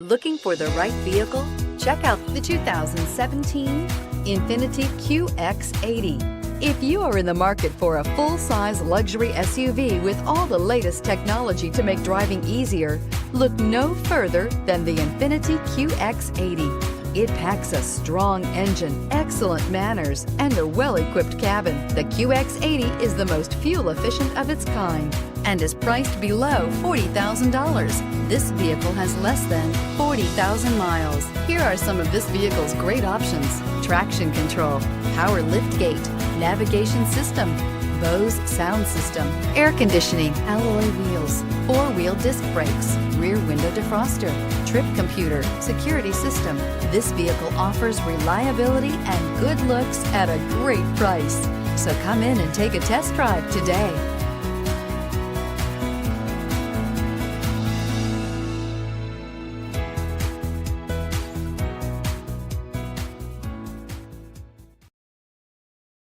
Looking for the right vehicle? Check out the 2017 Infiniti Qx80. If you are in the market for a full-size luxury SUV with all the latest technology to make driving easier, look no further than the Infiniti Qx80. It packs a strong engine, excellent manners, and a well-equipped cabin. The Qx80 is the most fuel-efficient of its kind and is priced below $40,000. This vehicle has less than 40,000 miles. Here are some of this vehicle's great options: traction control, power liftgate, navigation system, Bose sound system, air conditioning, alloy wheels, four-wheel disc brakes, rear window defroster, trip computer, security system. This vehicle offers reliability and good looks at a great price. So come in and take a test drive today.